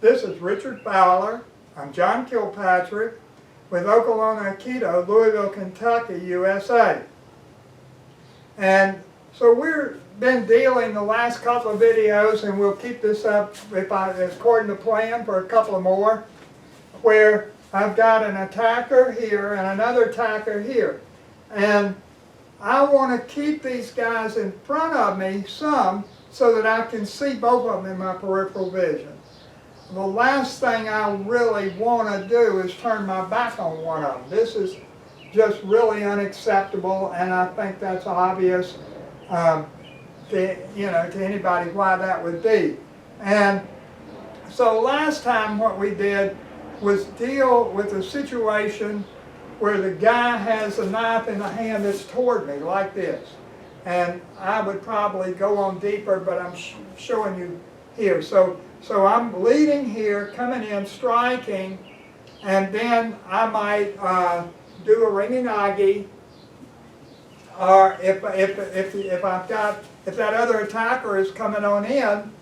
This is Richard Fowler. I'm John Kilpatrick with Oklahoma Aikido, Louisville, Kentucky, USA. And so we've been dealing the last couple of videos, and we'll keep this up according to plan for a couple more, where I've got an attacker here and another attacker here. And I want to keep these guys in front of me some so that I can see both of them in my peripheral vision. The last thing I really want to do is turn my back on one of them. This is just really unacceptable, and I think that's obvious to anybody why that would be. And so last time what we did was deal with a situation where the guy has a knife in the hand that's toward me like this. And I would probably go on deeper, but I'm showing you here. So I'm leading here, coming in, striking, and then I might do a ringing Nage, or if that other attacker is coming on in,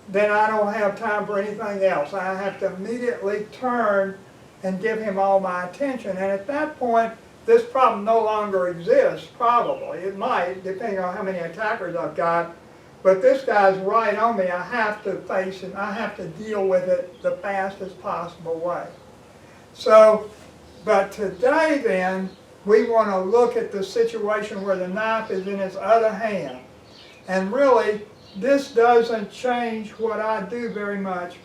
then I don't have time for anything else. I have to immediately turn and give him all my attention. And at that point, this problem no longer exists, probably. It might, depending on how many attackers I've got. But this guy's right on me. I have to face him. I have to deal with it the fastest possible way. So, but today then, we want to look at the situation where the knife is in his other hand. And really, this doesn't change what I do very much.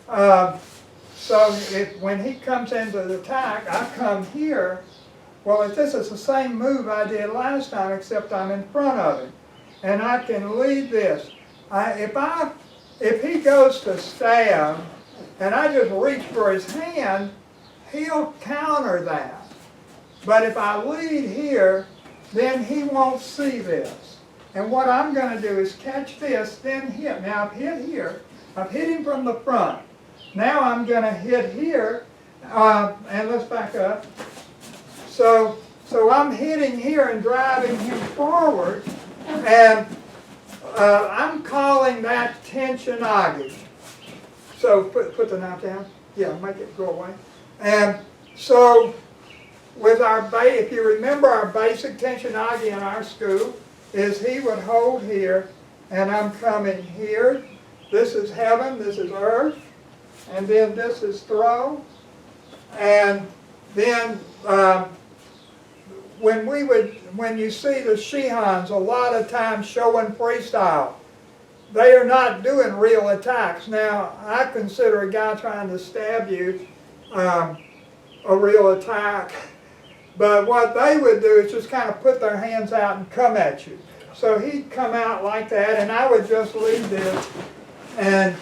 So when he comes into the attack, I come here. Well, if this is the same move I did last time, except I'm in front of him. And I can lead this. If he goes to stab, and I just reach for his hand, he'll counter that. But if I lead here, then he won't see this. And what I'm going to do is catch this, then hit. Now I've hit here. I've hit him from the front. Now I'm going to hit here, and let's back up. So I'm hitting here and driving him forward, and I'm calling that Tenshi Nage. So put the knife down. Yeah, make it go away. And so with our if you remember our basic Tenshi Nage in our school, is he would hold here, and I'm coming here. This is heaven, this is earth, and then this is throw. And then when you see the Shihans a lot of times showing freestyle, they are not doing real attacks. Now, I consider a guy trying to stab you a real attack. But what they would do is just kind of put their hands out and come at you. So he'd come out like that, and I would just lead this and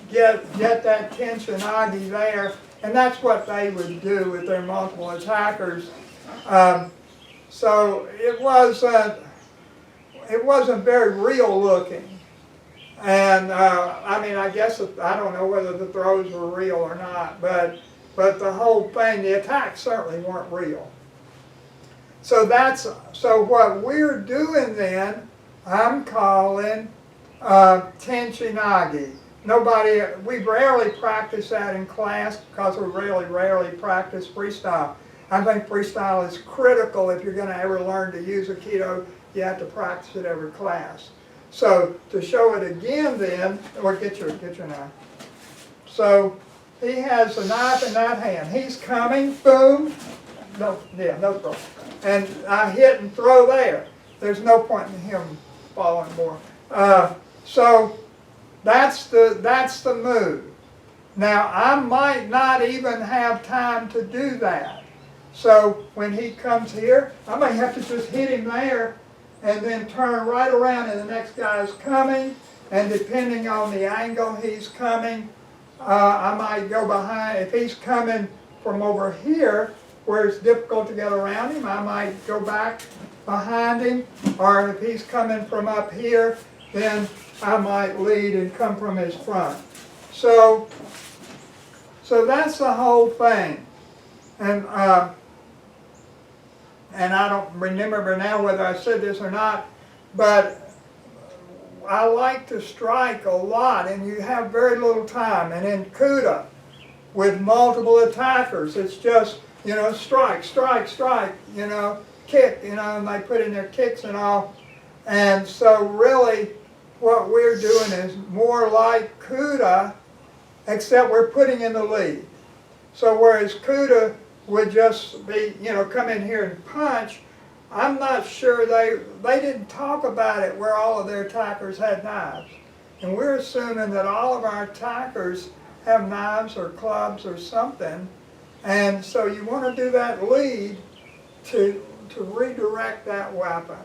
get that Tenshi Nage there. And that's what they would do with their multiple attackers. So it wasn't very real looking. And I mean, I guess I don't know whether the throws were real or not, but the whole thing, the attacks certainly weren't real. So what we're doing then, I'm calling Tenshi Nage. We rarely practice that in class because we really rarely practice freestyle. I think freestyle is critical if you're going to ever learn to use Aikido. You have to practice it every class. So to show it again then, or get your knife. So he has the knife in that hand. He's coming, boom. No throw. And I hit and throw there. There's no point in him following more. So that's the move. Now I might not even have time to do that. So when he comes here, I may have to just hit him there and then turn right around and the next guy's coming. And depending on the angle he's coming, I might go behind. If he's coming from over here, where it's difficult to get around him, I might go back behind him. Or if he's coming from up here, then I might lead and come from his front. So that's the whole thing. And I don't remember now whether I said this or not, but I like to strike a lot, and you have very little time. And in Kuda, with multiple attackers, it's just, you know, strike, strike, strike, you know, kick, you know, and they put in their kicks and all. And so really what we're doing is more like Kuda, except we're putting in the lead. So whereas Kuda would just be, you know, come in here and punch, I'm not sure they didn't talk about it where all of their attackers had knives. And we're assuming that all of our attackers have knives or clubs or something. And so you want to do that lead to redirect that weapon.